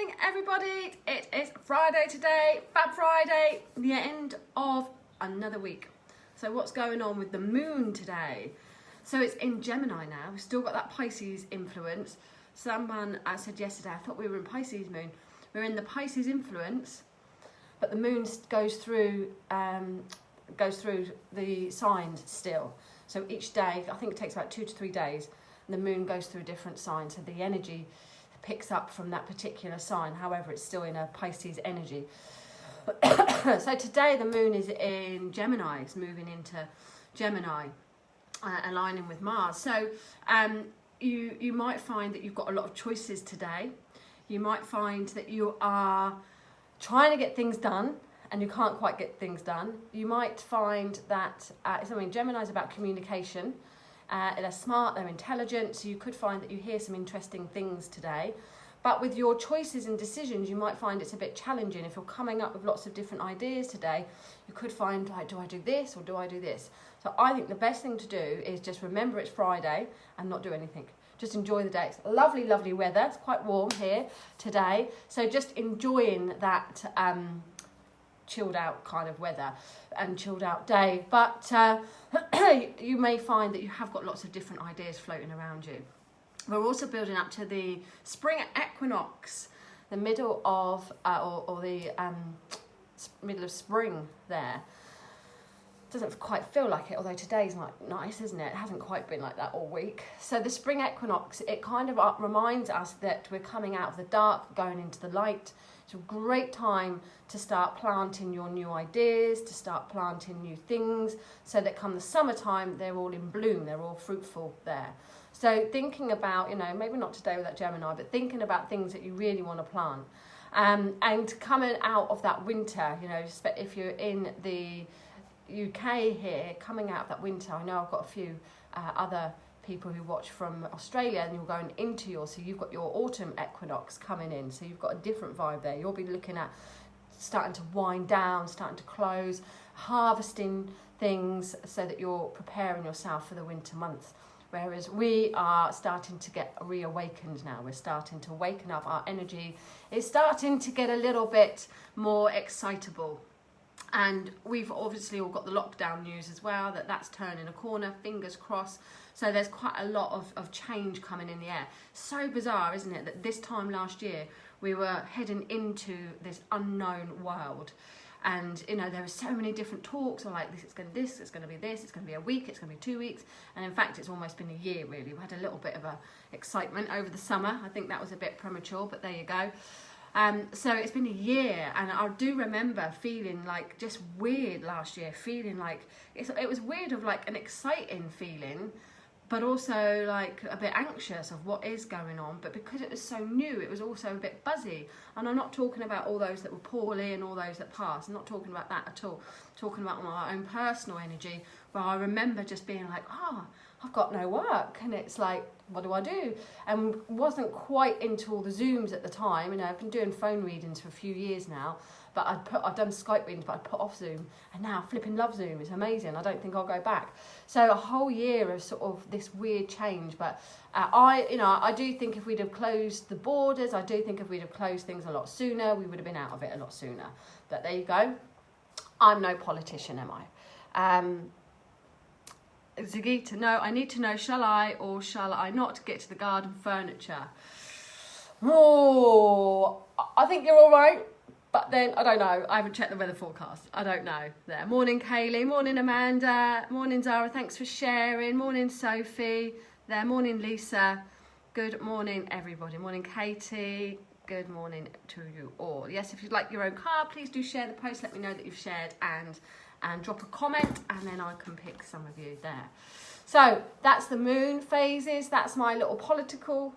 morning, everybody. It is Friday today, Fab Friday, the end of another week. So what's going on with the moon today? So it's in Gemini now. We've still got that Pisces influence. Someone said yesterday, I thought we were in Pisces moon. We're in the Pisces influence, but the moon goes through the signs still. So each day, I think it takes about 2 to 3 days, and the moon goes through a different sign. So the energy picks up from that particular sign. However, it's still in a Pisces energy. So today the moon is in Gemini. It's moving into Gemini, aligning with Mars. So you might find that you've got a lot of choices today. You might find that you are trying to get things done and you can't quite get things done. You might find that, Gemini is about communication. They're smart, they're intelligent, so you could find that you hear some interesting things today. But with your choices and decisions, you might find it's a bit challenging. If you're coming up with lots of different ideas today, you could find, like, do I do this or do I do this? So I think the best thing to do is just remember it's Friday and not do anything. Just enjoy the day. It's lovely, lovely weather. It's quite warm here today. So just enjoying that chilled out kind of weather and chilled out day. But you may find that you have got lots of different ideas floating around you. We're also building up to the spring equinox, the middle of middle of spring there. Doesn't quite feel like it, although today's nice, isn't it? It hasn't quite been like that all week. So the spring equinox, it kind of reminds us that we're coming out of the dark, going into the light. It's a great time to start planting your new ideas, to start planting new things, so that come the summertime, they're all in bloom, they're all fruitful there. So thinking about, maybe not today with that Gemini, but thinking about things that you really want to plant. And coming out of that winter, if you're in the UK here, coming out of that winter, I know I've got a few other people who watch from Australia, and you're going into so you've got your autumn equinox coming in, so you've got a different vibe there. You'll be looking at starting to wind down, starting to close, harvesting things so that you're preparing yourself for the winter months. Whereas we are starting to get reawakened now. We're starting to waken up. Our energy is starting to get a little bit more excitable. And we've obviously all got the lockdown news as well, that's turning a corner, fingers crossed. So there's quite a lot of change coming in the air. So bizarre, isn't it, that this time last year we were heading into this unknown world. And, there were so many different talks, like it's going to be this, it's going to be a week, it's going to be 2 weeks. And in fact, it's almost been a year, really. We had a little bit of excitement over the summer. I think that was a bit premature, but there you go. So it's been a year, and I do remember feeling like just weird last year, feeling like it was weird, of like an exciting feeling, but also like a bit anxious of what is going on. But because it was so new, it was also a bit buzzy. And I'm not talking about all those that were poorly and all those that passed. I'm not talking about that at all. I'm talking about my own personal energy, where I remember just being like, I've got no work, and it's like, what do I do? And wasn't quite into all the Zooms at the time. I've been doing phone readings for a few years now, but I've done Skype readings, but I'd put off Zoom, and now I flipping love Zoom. It's amazing. I don't think I'll go back. So a whole year of sort of this weird change. But I do think if we'd have closed the borders, I do think if we'd have closed things a lot sooner, we would have been out of it a lot sooner. But there you go. I'm no politician, am I? Ziggy, I need to know, shall I or shall I not get to the garden furniture? Oh, I think you're all right, but then I don't know. I haven't checked the weather forecast. I don't know. There. Morning, Kaylee. Morning, Amanda. Morning, Zara. Thanks for sharing. Morning, Sophie. There. Morning, Lisa. Good morning, everybody. Morning, Katie. Good morning to you all. Yes, if you'd like your own card, please do share the post. Let me know that you've shared and drop a comment, and then I can pick some of you there. So that's the moon phases. That's my little political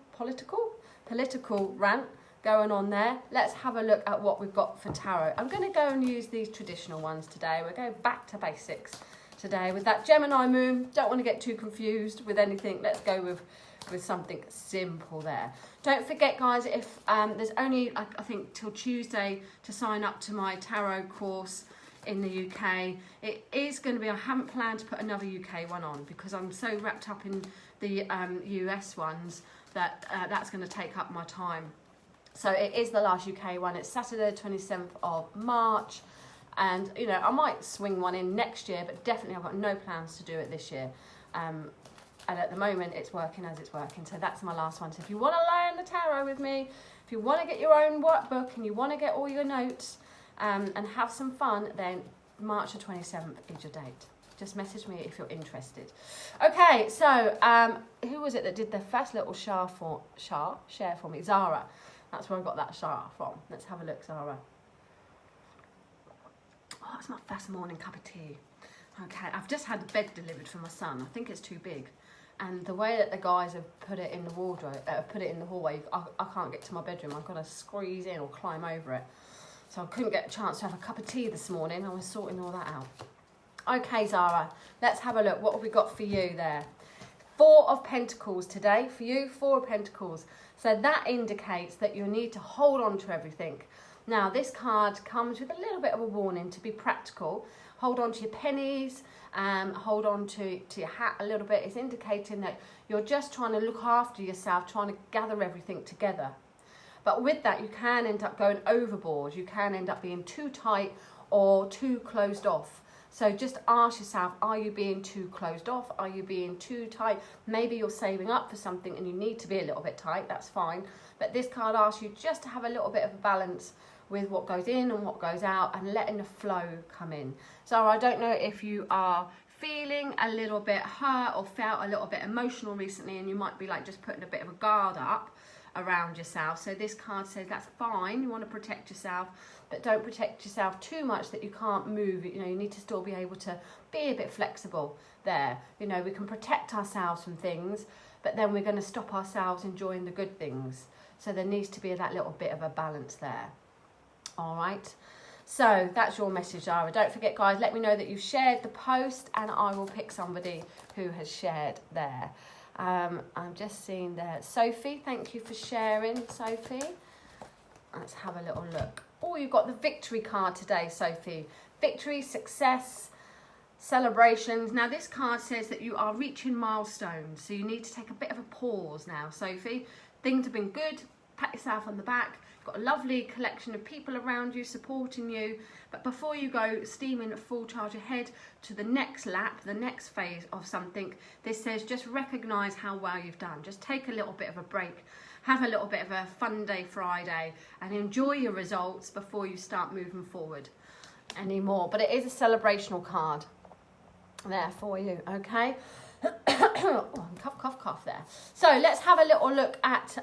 rant going on there. Let's have a look at what we've got for tarot. I'm going to go and use these traditional ones today. We're going back to basics today with that Gemini moon. Don't want to get too confused with anything. Let's go with something simple there. Don't forget, guys, if there's only, I think, till Tuesday to sign up to my tarot course in the UK. It is going to be, I haven't planned to put another UK one on because I'm so wrapped up in the US ones that that's going to take up my time. So it is the last UK one. It's Saturday, 27th of March. And, you know, I might swing one in next year, but definitely I've got no plans to do it this year. And at the moment, it's working as it's working. So that's my last one. So if you want to learn the tarot with me, if you want to get your own workbook and you want to get all your notes and have some fun, then March the 27th is your date. Just message me if you're interested. Okay, so who was it that did the first little share for me? Zara. That's where I got that share from. Let's have a look, Zara. Oh, that's my first morning cup of tea. Okay, I've just had the bed delivered for my son. I think it's too big. And the way that the guys have put it in the wardrobe, put it in the hallway, I can't get to my bedroom. I've got to squeeze in or climb over it. So I couldn't get a chance to have a cup of tea this morning. I was sorting all that out. Okay, Zara, let's have a look. What have we got for you there? 4 of Pentacles today. For you, 4 of Pentacles. So that indicates that you need to hold on to everything. Now, this card comes with a little bit of a warning to be practical. Hold on to your pennies, hold on to your hat a little bit. It's indicating that you're just trying to look after yourself, trying to gather everything together. But with that, you can end up going overboard. You can end up being too tight or too closed off. So just ask yourself, are you being too closed off? Are you being too tight? Maybe you're saving up for something and you need to be a little bit tight, that's fine. But this card asks you just to have a little bit of a balance with what goes in and what goes out and letting the flow come in. So I don't know if you are feeling a little bit hurt or felt a little bit emotional recently, and you might be like just putting a bit of a guard up around yourself. So this card says that's fine, you want to protect yourself, but don't protect yourself too much that you can't move. You know, you need to still be able to be a bit flexible there. You know, we can protect ourselves from things, but then we're going to stop ourselves enjoying the good things. So there needs to be that little bit of a balance there. All right, so that's your message, Zara. Don't forget, guys, let me know that you've shared the post and I will pick somebody who has shared there. I'm just seeing there. Sophie, thank you for sharing, Sophie. Let's have a little look. Oh, you've got the victory card today, Sophie. Victory, success, celebrations. Now, this card says that you are reaching milestones, so you need to take a bit of a pause now, Sophie. Things have been good. Pat yourself on the back. Got a lovely collection of people around you supporting you, but before you go steaming at full charge ahead to the next lap, the next phase of something, this says just recognize how well you've done. Just take a little bit of a break, have a little bit of a fun day Friday and enjoy your results before you start moving forward anymore. But it is a celebrational card there for you. Okay. Oh, cough there. So let's have a little look at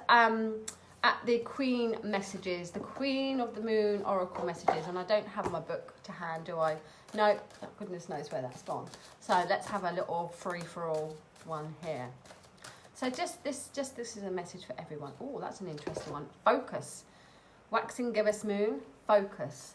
the Queen messages, the Queen of the Moon Oracle messages. And I don't have my book to hand, do I? No, goodness knows where that's gone. So let's have a little free-for-all one here. So this is a message for everyone. Oh, that's an interesting one. Focus. Waxing gibbous moon, focus.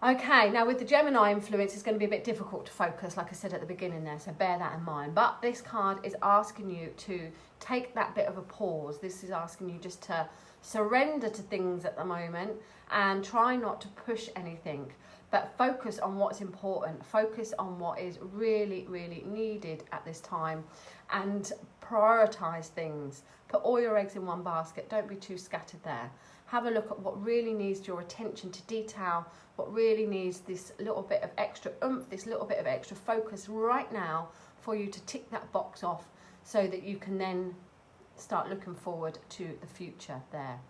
Okay, now with the Gemini influence, it's going to be a bit difficult to focus, like I said at the beginning there, so bear that in mind. But this card is asking you to take that bit of a pause. This is asking you just to surrender to things at the moment and try not to push anything, but focus on what's important. Focus on what is really, really needed at this time and prioritise things. Put all your eggs in one basket. Don't be too scattered there. Have a look at what really needs your attention to detail, what really needs this little bit of extra oomph, this little bit of extra focus right now for you to tick that box off so that you can then start looking forward to the future there.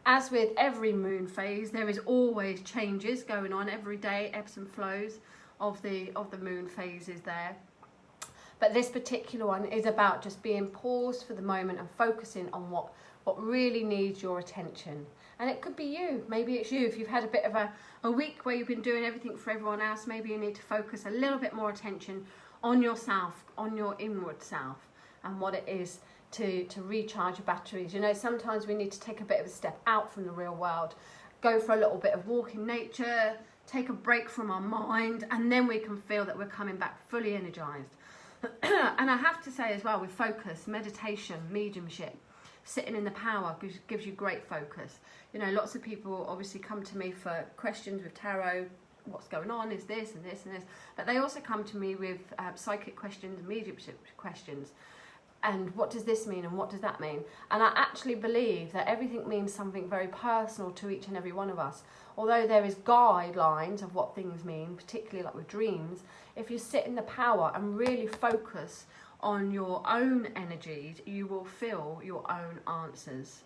As with every moon phase, there is always changes going on every day, ebbs and flows of the moon phases there. But this particular one is about just being paused for the moment and focusing on what really needs your attention. And it could be you. Maybe it's you. If you've had a bit of a week where you've been doing everything for everyone else, maybe you need to focus a little bit more attention on yourself, on your inward self, and what it is to recharge your batteries. You know, sometimes we need to take a bit of a step out from the real world, go for a little bit of walk in nature, take a break from our mind, and then we can feel that we're coming back fully energized. And I have to say as well, with focus, meditation, mediumship, sitting in the power gives you great focus. You know, lots of people obviously come to me for questions with tarot. What's going on is this and this and this. But they also come to me with psychic questions and mediumship questions. and what does this mean and what does that mean? And I actually believe that everything means something very personal to each and every one of us. Although there is guidelines of what things mean, particularly like with dreams, if you sit in the power and really focus on your own energies, you will feel your own answers.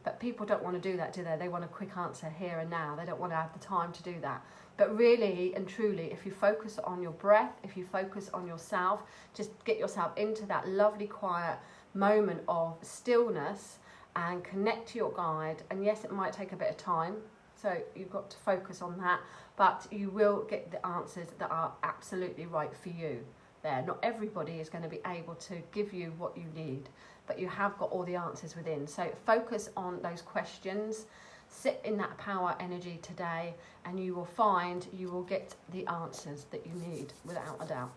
But people don't want to do that, do they? They want a quick answer here and now. They don't want to have the time to do that. But really and truly, if you focus on your breath, if you focus on yourself, just get yourself into that lovely quiet moment of stillness and connect to your guide. And yes, it might take a bit of time, so you've got to focus on that, but you will get the answers that are absolutely right for you there. Not everybody is going to be able to give you what you need, but you have got all the answers within. So focus on those questions, sit in that power energy today, and you will find you will get the answers that you need without a doubt.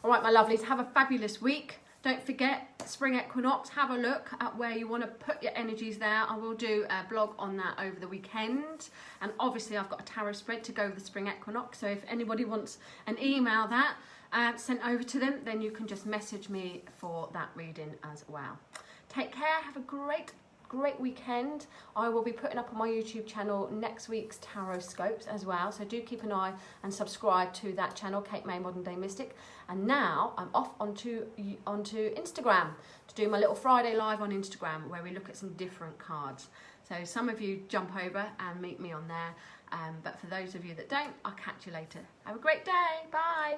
All right, my lovelies, have a fabulous week. Don't forget, spring equinox, have a look at where you want to put your energies there. I will do a blog on that over the weekend. And obviously I've got a tarot spread to go with the spring equinox. So if anybody wants an email that sent over to them, then you can just message me for that reading as well. Take care, have a great weekend. I will be putting up on my YouTube channel next week's tarot scopes as well, so do keep an eye and subscribe to that channel, Kate May Modern Day Mystic. And now I'm off onto Instagram to do my little Friday live on Instagram, where we look at some different cards. So some of you jump over and meet me on there, but for those of you that don't, I'll catch you later. Have a great day. Bye.